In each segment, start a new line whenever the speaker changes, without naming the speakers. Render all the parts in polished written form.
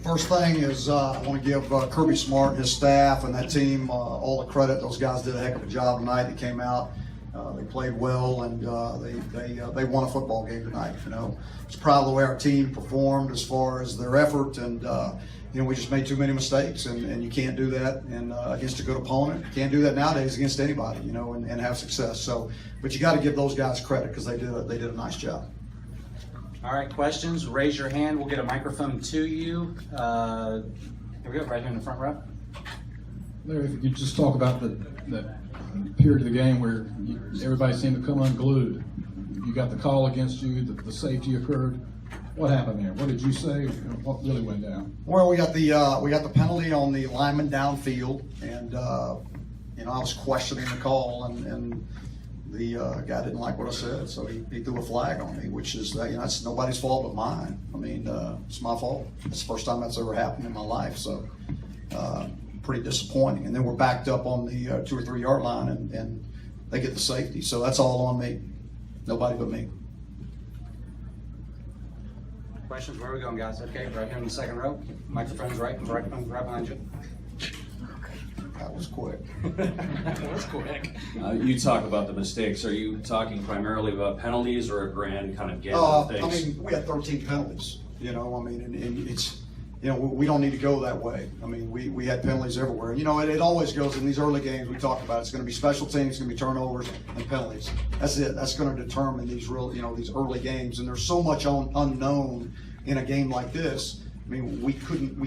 First thing is I want to give Kirby Smart and his staff and that team all the credit. Those guys did a heck of a job tonight. They came out, they played well, and they won a football game tonight. You know, it's proud of the way our team performed as far as their effort, and you know, we just made too many mistakes, and you can't do that and against a good opponent. You can't do that nowadays against anybody, you know, and have success. So, but you got to give those guys credit because they did a nice job.
All right, questions, raise your hand. We'll get a microphone to you. Here we go, right here in the front row.
Larry, if you could just talk about the period of the game where everybody seemed to come unglued. You got the call against you, the safety occurred. What happened there? What did you say? What really went down?
Well, we got the penalty on the lineman downfield, and you know, I was questioning the call, and the guy didn't like what I said, so he threw a flag on me, which is you know, it's nobody's fault but mine. I mean, it's my fault. It's the first time that's ever happened in my life, so pretty disappointing. And then we're backed up on the 2 or 3 yard line, and they get the safety, so that's all on me. Nobody but me.
Questions? Where are we going, guys? Okay, right here in the second row. Microphone's right behind you.
That was quick.
That was quick.
You talk about the mistakes. Are you talking primarily about penalties or a grand kind of gamut of things?
I mean, we had 13 penalties. You know, I mean, and it's, you know, we don't need to go that way. I mean, we had penalties everywhere. You know, it always goes in these early games we talk about. It's going to be special teams, it's going to be turnovers and penalties. That's it. That's going to determine these these early games. And there's so much unknown in a game like this. I mean, we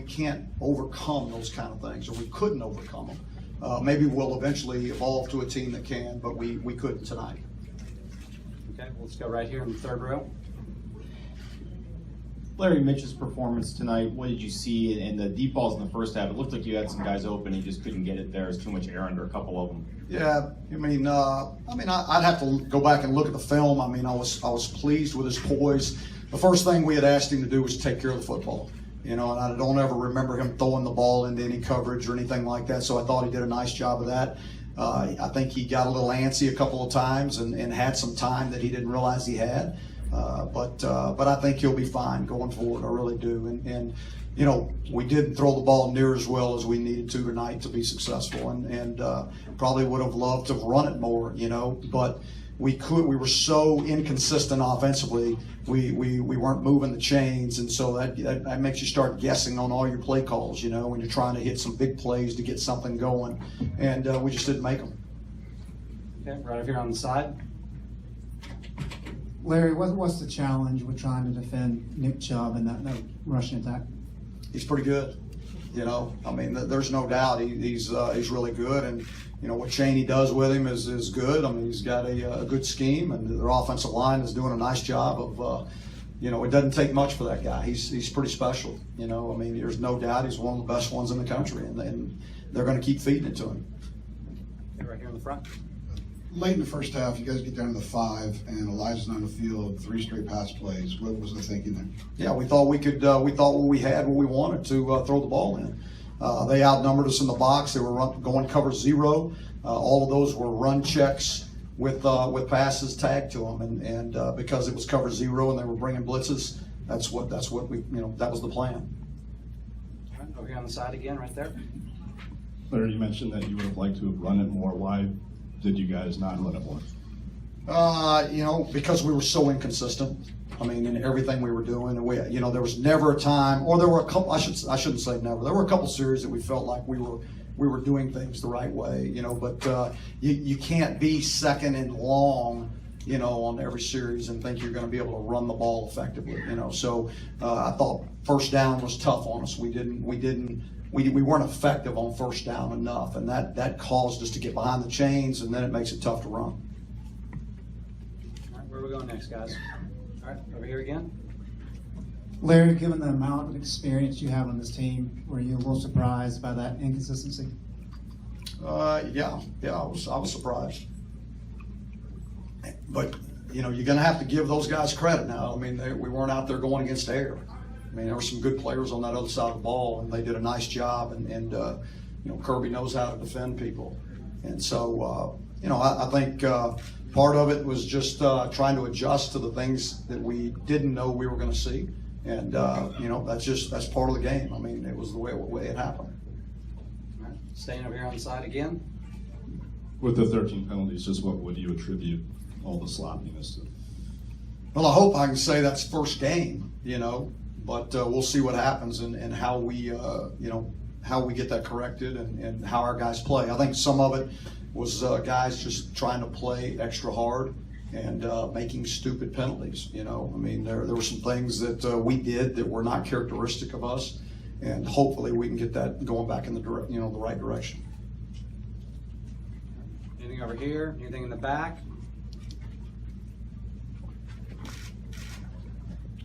can't overcome those kind of things, or we couldn't overcome them. Maybe we'll eventually evolve to a team that can, but we couldn't tonight.
Okay, let's go right here in the third row.
Larry, Mitch's performance tonight, what did you see in the deep balls in the first half? It looked like you had some guys open, you just couldn't get it there. There's too much air under a couple of them.
Yeah, I'd have to go back and look at the film. I mean, I was pleased with his poise. The first thing we had asked him to do was take care of the football. You know, and I don't ever remember him throwing the ball into any coverage or anything like that, so I thought he did a nice job of that. I think he got a little antsy a couple of times and had some time that he didn't realize he had. But I think he'll be fine going forward. I really do. And you know, we didn't throw the ball near as well as we needed to tonight to be successful, and probably would have loved to have run it more, you know, but we were so inconsistent offensively. We weren't moving the chains, and so that makes you start guessing on all your play calls, you know, when you're trying to hit some big plays to get something going, and we just didn't make them.
Okay, right over here on the side.
Larry, what's the challenge with trying to defend Nick Chubb in that rushing attack?
He's pretty good, you know. I mean, there's no doubt he's really good, and you know what Chaney does with him is good. I mean, he's got a good scheme, and their offensive line is doing a nice job of, you know, it doesn't take much for that guy. He's pretty special, you know. I mean, there's no doubt he's one of the best ones in the country, and they're going to keep feeding it to him.
Okay, right here in the front.
Late in the first half, you guys get down to the 5, and Elijah's on the field, 3 straight pass plays. What was the thinking there?
Yeah, we thought we could. We thought we had what we wanted to throw the ball in. They outnumbered us in the box. They were going cover 0. All of those were run checks with passes tagged to them, and because it was cover 0 and they were bringing blitzes, that's what we, you know, that was the plan.
All right, over here on the side again, right there.
Larry, you mentioned that you would have liked to have run it more. Why did you guys not run it more?
You know, because we were so inconsistent. I mean, in everything we were doing, and you know, there was never a time, or there were a couple. I shouldn't say never. There were a couple series that we felt like we were doing things the right way. You know, but you can't be second and long, you know, on every series and think you're going to be able to run the ball effectively. You know, so I thought first down was tough on us. We weren't effective on first down enough, and that caused us to get behind the chains, and then it makes it tough to run.
All right, where are we going next, guys? All right, over here again.
Larry, given the amount of experience you have on this team, were you a little surprised by that inconsistency?
Yeah, I was surprised. But you know, you're going to have to give those guys credit now. I mean, we weren't out there going against air. I mean, there were some good players on that other side of the ball, and they did a nice job. And you know, Kirby knows how to defend people, and so you know, I think part of it was just trying to adjust to the things that we didn't know we were going to see. And, that's part of the game. I mean, it was the way it happened.
All right, staying over here on the side again.
With the 13 penalties, just what would you attribute all the sloppiness to?
Well, I hope I can say that's first game, but we'll see what happens and how we, how we get that corrected and how our guys play. I think some of it was guys just trying to play extra hard and making stupid penalties. I mean, there were some things that we did that were not characteristic of us, and hopefully we can get that going back in the right direction.
Anything over here? Anything in the back?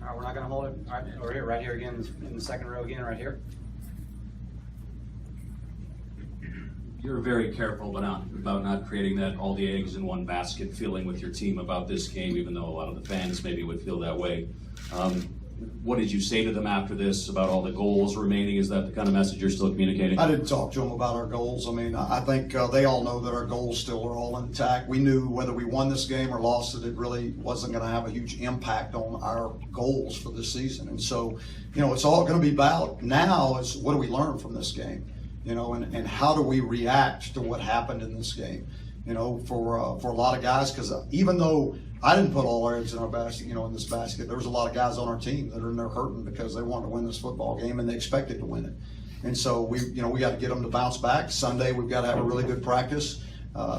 All right, we're not going to hold it. All right, over here, right here again, in the second row again, right here.
You're very careful about not creating that all the eggs in one basket feeling with your team about this game, even though a lot of the fans maybe would feel that way. What did you say to them after this about all the goals remaining? Is that the kind of message you're still communicating?
I didn't talk to them about our goals. I mean, I think they all know that our goals still are all intact. We knew whether we won this game or lost it, it really wasn't going to have a huge impact on our goals for this season. And so, it's all going to be about now is what do we learn from this game? And how do we react to what happened in this game? For a lot of guys, because even though I didn't put all our eggs in our basket, in this basket, there was a lot of guys on our team that are in there hurting because they wanted to win this football game and they expected to win it. And so we got to get them to bounce back. Sunday we've got to have a really good practice.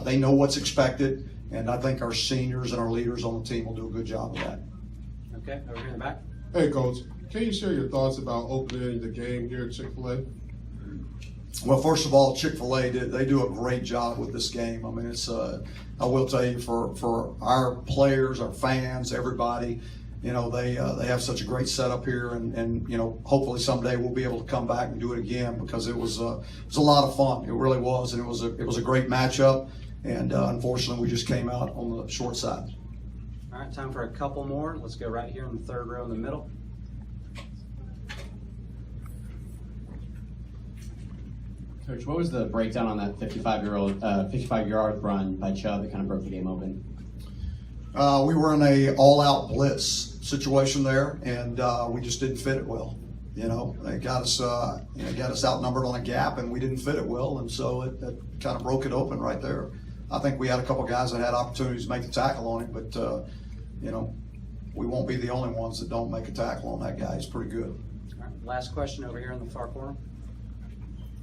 They know what's expected, and I think our seniors and our leaders on the team will do a good job of that.
Okay, over here in the back.
Hey, Coach, can you share your thoughts about opening the game here at Chick-Fil-A?
Well, first of all, Chick-fil-A they do a great job with this game. I mean, it's I will tell you for our players, our fans, everybody, they have such a great setup here, and hopefully someday we'll be able to come back and do it again because it was a lot of fun. It really was, and it was a great matchup. And unfortunately, we just came out on the short side.
All right, time for a couple more. Let's go right here in the third row in the middle.
Coach, what was the breakdown on that 55-yard run by Chubb that kind of broke the game open?
We were in a all-out blitz situation there, and we just didn't fit it well. They got us outnumbered on a gap, and we didn't fit it well, and so it kind of broke it open right there. I think we had a couple guys that had opportunities to make the tackle on it, but we won't be the only ones that don't make a tackle on that guy. He's pretty good.
All right, last question over here in the far corner.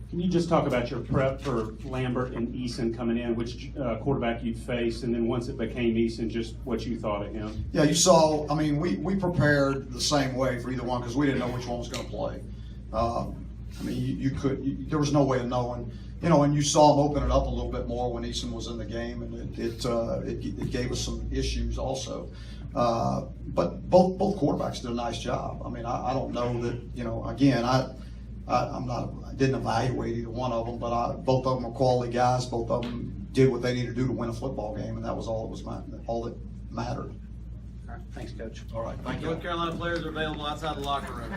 Can you just talk about your prep for Lambert and Eason coming in, which quarterback you'd faced, and then once it became Eason, just what you thought of him?
Yeah, you saw, I mean, we prepared the same way for either one because we didn't know which one was going to play. I mean, there was no way of knowing. And you saw him open it up a little bit more when Eason was in the game, and it gave us some issues also. But both quarterbacks did a nice job. I mean, I don't know that, again, I didn't evaluate either one of them, but both of them are quality guys. Both of them did what they needed to do to win a football game, and that was all that mattered.
All right, thanks, Coach.
All right, thank you.
North Carolina players are available outside the locker room.